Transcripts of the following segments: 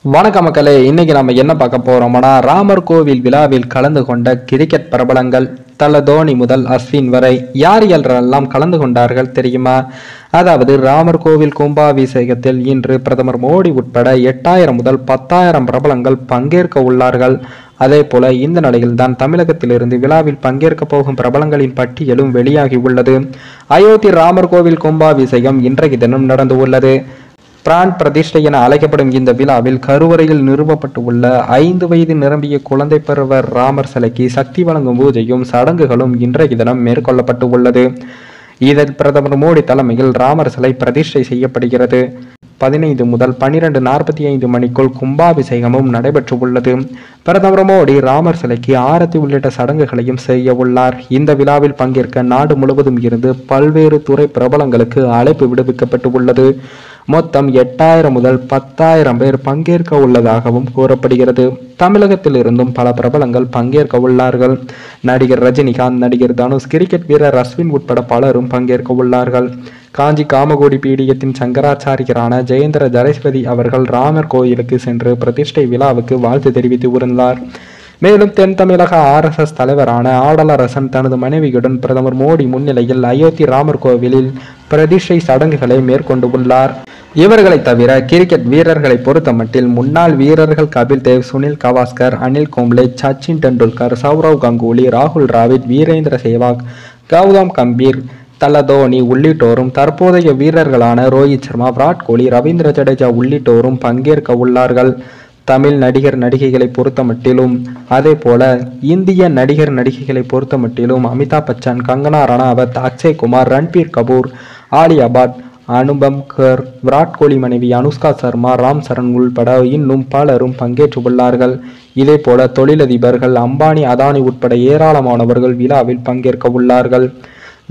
வணக்கம் மக்களே, இன்னைக்கு நம்ம என்ன பார்க்க போறோம்னா ராமர் கோவில் விழாவில் கலந்து கொண்ட கிரிக்கெட் பிரபலங்கள் தல தோனி முதல் அஸ்வின் வரை யார் யாரெல்லாம் கலந்து கொண்டார்கள் தெரியுமா? அதாவது ராமர் கோவில் கும்பாபிஷேகத்தில் இன்று பிரதமர் மோடி உட்பட 8000 முதல் 10,000 பிரபலங்கள் பங்கேற்க உள்ளார்கள். அதே போல இந்த நிலையில் தான் தமிழகத்திலிருந்து விழாவில் பங்கேற்க போகும் பிரபலங்களின் பட்டியலும் வெளியாகி உள்ளது. அயோத்தி ராமர் கோவில் கும்பாபிஷேகம் இன்றைய தினம் நடந்து உள்ளது. பிரான் பிரதிஷ்டை என அழைக்கப்படும் இந்த விழாவில் கருவறையில் நிறுவப்பட்டு உள்ள 5 வயது நிரம்பிய குழந்தை பருவ ராமர் சிலைக்கு சக்தி வழங்கும் பூஜையும் சடங்குகளும் இன்றைய தினம் மேற்கொள்ளப்பட்டு உள்ளது. இதில் பிரதமர் மோடி தலைமையில் ராமர் சிலை பிரதிஷ்டை செய்யப்படுகிறது. 15 முதல் 12:45 மணிக்குள் கும்பாபிஷேகமும் நடைபெற்று உள்ளது. பிரதமர் மோடி ராமர் சிலைக்கு ஆரத்தி உள்ளிட்ட சடங்குகளையும் செய்ய உள்ளார். இந்த விழாவில் பங்கேற்க நாடு முழுவதும் இருந்து பல்வேறு துறை பிரபலங்களுக்கு அழைப்பு விடுவிக்கப்பட்டு உள்ளது. மொத்தம் 8000 முதல் 10,000 பேர் பங்கேற்க உள்ளதாகவும் கூறப்படுகிறது. தமிழகத்தில் இருந்தும் பல பிரபலங்கள் பங்கேற்க உள்ளார்கள். நடிகர் ரஜினிகாந்த், நடிகர் தனுஷ், கிரிக்கெட் வீரர் அஸ்வின் உட்பட பலரும் பங்கேற்க உள்ளார்கள். காஞ்சி காமகோடி பீடியத்தின் சங்கராச்சாரியரான ஜெயேந்திர ஜரஸ்வதி அவர்கள் ராமர் கோயிலுக்கு சென்று பிரதிஷ்டை விழாவுக்கு வாழ்த்து தெரிவித்து இருந்தார். மேலும் தென் தமிழக RSS தலைவரான ஆடலரசன் தனது மனைவியுடன் பிரதமர் மோடி முன்னிலையில் அயோத்தி ராமர் கோவிலில் பிரதிஷ்டை சடங்குகளை மேற்கொண்டு உள்ளார். இவர்களை தவிர கிரிக்கெட் வீரர்களை பொறுத்தமட்டில் முன்னாள் வீரர்கள் கபில் தேவ், சுனில் கவாஸ்கர், அனில் கும்ப்ளே, சச்சின் டெண்டுல்கர், சௌரவ் கங்குலி, ராகுல் டிராவிட், வீரேந்திர சேவாக், கௌதம் கம்பீர், தல தோனி உள்ளிட்டோரும் தற்போதைய வீரர்களான ரோஹித் சர்மா, விராட் கோலி, ரவீந்திர ஜடேஜா உள்ளிட்டோரும் பங்கேற்க உள்ளார்கள். தமிழ் நடிகர் நடிகைகளை பொறுத்தமட்டிலும் அதே போல இந்திய நடிகர் நடிகைகளை பொறுத்தமட்டிலும் அமிதாப் பச்சன், கங்கனா ரணாவத், அக்ஷய் குமார், ரன்பீர் கபூர், ஆலியா பட், அனுபம் கர், விராட் கோலி மனைவி அனுஷ்கா சர்மா, ராம் சரண் உள்பட இன்னும் பலரும் பங்கேற்று உள்ளார்கள். இதே போல தொழிலதிபர்கள் அம்பானி, அதானி உட்பட ஏராளமானவர்கள் விழாவில் பங்கேற்க உள்ளார்கள்.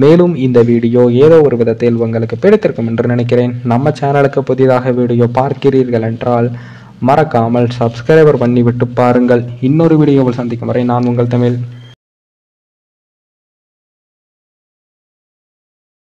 மேலும் இந்த வீடியோ ஏதோ ஒரு விதத்தில் உங்களுக்கு பிடித்திருக்கும் என்று நினைக்கிறேன். நம்ம சேனலுக்கு புதிதாக வீடியோ பார்க்கிறீர்கள் என்றால் மறக்காமல் சப்ஸ்கிரைபர் பண்ணிவிட்டு பாருங்கள். இன்னொரு வீடியோவில் சந்திக்கும் வரை நான் உங்கள் தமிழ்.